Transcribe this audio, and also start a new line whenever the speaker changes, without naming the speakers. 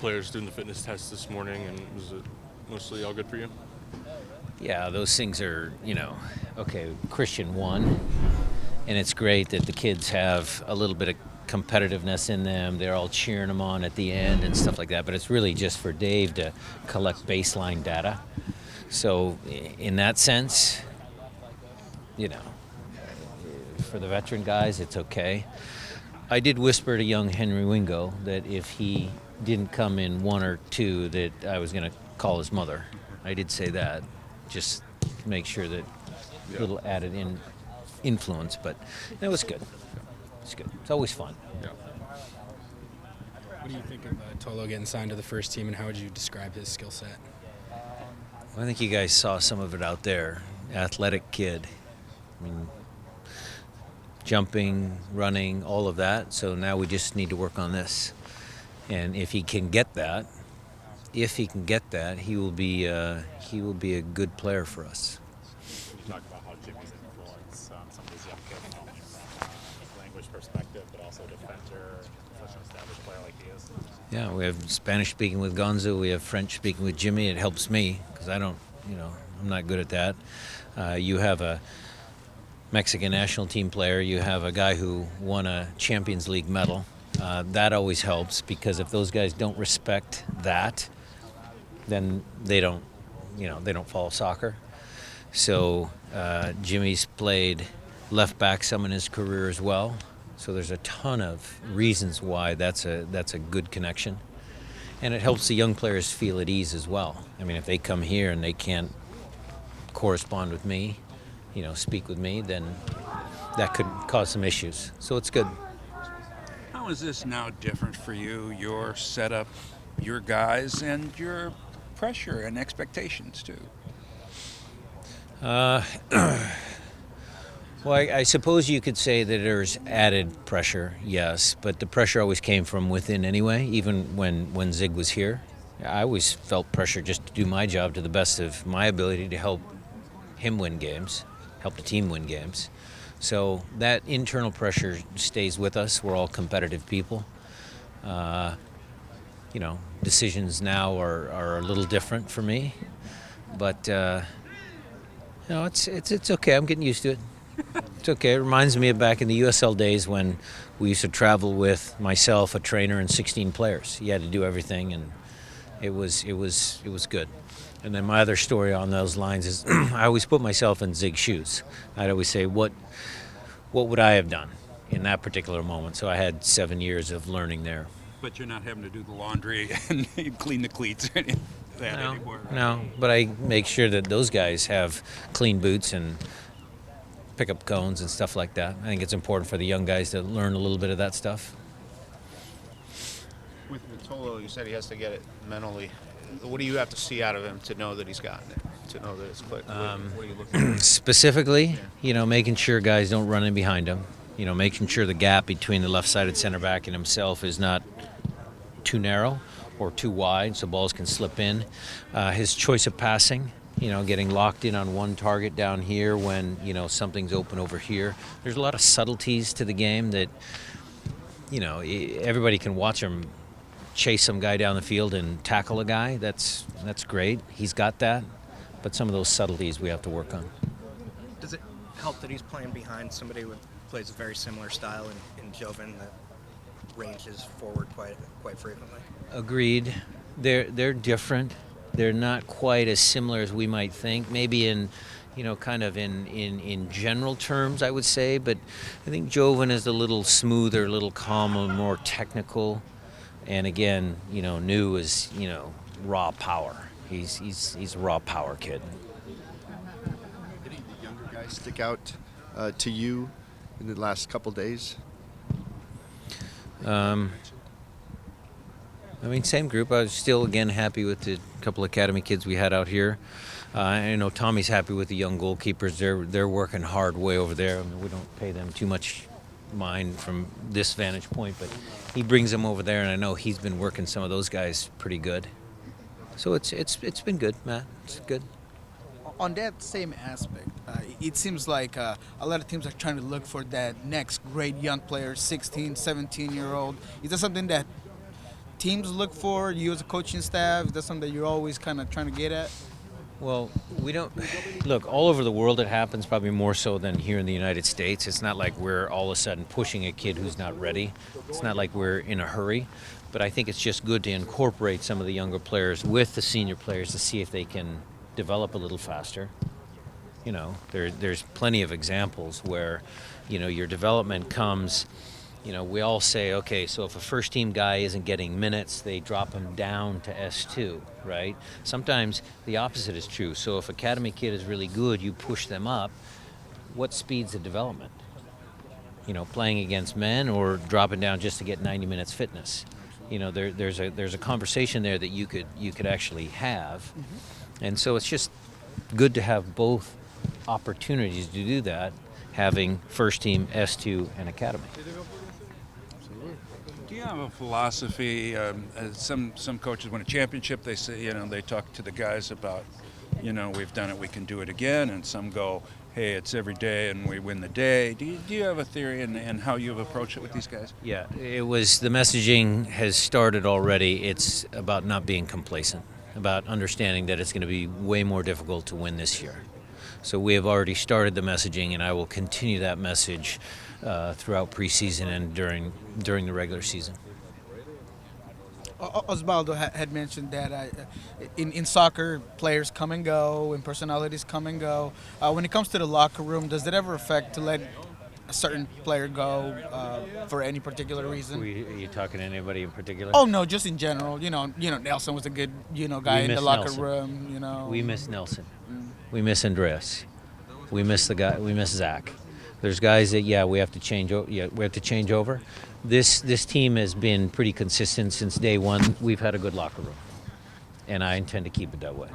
players doing the fitness test this morning, and was it mostly all good for you?
Yeah, those things are, okay, Christian won, and it's great that the kids have a little bit of competitiveness in them. They're all cheering them on at the end and stuff like that, but it's really just for Dave to collect baseline data. So in that sense, you know, for the veteran guys, it's okay. I did whisper to young Henry Wingo that if he didn't come in 1 or 2, that I was going to call his mother. I did say that, just to make sure that little added influence, but it was good. It's good. It's always fun.
Yeah.
What do you think of Tolo getting signed to the first team, and how would you describe his skill set?
Well, I think you guys saw some of it out there. Athletic kid. I mean, jumping, running, all of that. So now we just need to work on this. And if he can get that, he will be a good player for us.
You talk about how Jimmy's influence some of these young kids, not only from a language perspective, but also defender, such an established player like he is.
Yeah, we have Spanish speaking with Gonzo. We have French speaking with Jimmy. It helps me because I'm not good at that. You have a Mexican national team player. You have a guy who won a Champions League medal. That always helps because if those guys don't respect that, then they don't follow soccer. So Jimmy's played left back some in his career as well. So there's a ton of reasons why that's a good connection, and it helps the young players feel at ease as well. I mean, if they come here and they can't correspond with me, speak with me, then that could cause some issues. So it's good.
How is this now different for you, your setup, your guys, and your pressure and expectations too?
Well, I suppose you could say that there's added pressure, yes, but the pressure always came from within anyway, even when Zig was here. I always felt pressure just to do my job to the best of my ability to help him win games, help the team win games. So that internal pressure stays with us. We're all competitive people. Decisions now are a little different for me, but it's okay. I'm getting used to it. It's okay. It reminds me of back in the USL days when we used to travel with myself, a trainer, and 16 players. You had to do everything, and it was good. And then my other story on those lines is I always put myself in Zig's shoes. I'd always say, what would I have done in that particular moment? So I had 7 years of learning there.
But you're not having to do the laundry and clean the cleats or anything like that anymore. Right?
No, but I make sure that those guys have clean boots and pick up cones and stuff like that. I think it's important for the young guys to learn a little bit of that stuff.
With Tolo, you said he has to get it mentally. What do you have to see out of him to know that he's gotten it, to know that it's clicked? What are you looking for?
Specifically, making sure guys don't run in behind him. Making sure the gap between the left-sided center back and himself is not too narrow or too wide so balls can slip in. His choice of passing, getting locked in on one target down here when, something's open over here. There's a lot of subtleties to the game that, everybody can watch him chase some guy down the field and tackle a guy. That's great. He's got that. But some of those subtleties we have to work on.
Does it help that he's playing behind somebody who plays a very similar style in Joevin that ranges forward quite frequently?
Agreed. They're different. They're not quite as similar as we might think. Maybe in general terms, I would say. But I think Joevin is a little smoother, a little calmer, more technical. And again, Nouhou is, raw power. He's a raw power kid.
Any of the younger guys stick out to you in the last couple days?
Same group. I was still, again, happy with the couple academy kids we had out here. I know Tommy's happy with the young goalkeepers. They're working hard way over there. We don't pay them too much mind from this vantage point, but he brings them over there, and I know he's been working some of those guys pretty good. So it's been good, Matt. It's good.
On that same aspect, it seems like a lot of teams are trying to look for that next great young player, 16, 17-year-old. Is that something that teams look for? You as a coaching staff, is that something that you're always kind of trying to get at?
Well, we don't look all over the world. It happens probably more so than here in the United States. It's not like we're all of a sudden pushing a kid who's not ready. It's not like we're in a hurry. But I think it's just good to incorporate some of the younger players with the senior players to see if they can develop a little faster. You know, there's plenty of examples where, you know, your development comes. You know, we all say, okay, so if a first-team guy isn't getting minutes, they drop him down to S2, right? Sometimes the opposite is true. So if academy kid is really good, you push them up. What speeds the development? You know, playing against men or dropping down just to get 90 minutes fitness. You know, there's a conversation there that you could actually have, and so it's just good to have both opportunities to do that, having first-team, S2, and academy.
Do you have a philosophy? Some coaches win a championship. They say, you know, they talk to the guys about, you know, we've done it, we can do it again. And some go, hey, it's every day, and we win the day. Do you have a theory and how you've approached it with these guys?
Yeah, it was the messaging has started already. It's about not being complacent, about understanding that it's going to be way more difficult to win this year. So we have already started the messaging, and I will continue that message throughout preseason and during the regular season.
Osvaldo had mentioned that in soccer, players come and go and personalities come and go. When it comes to the locker room, does it ever affect to let a certain player go for any particular reason?
Are you talking to anybody in particular?
Oh no, just in general. You know, Nelson was a good guy in the locker
Nelson.
room. You know,
We miss Nelson. We miss Andreas. We miss the guy. We miss Zach. There's guys that we have to change. We have to change over. This team has been pretty consistent since day one. We've had a good locker room, and I intend to keep it that way.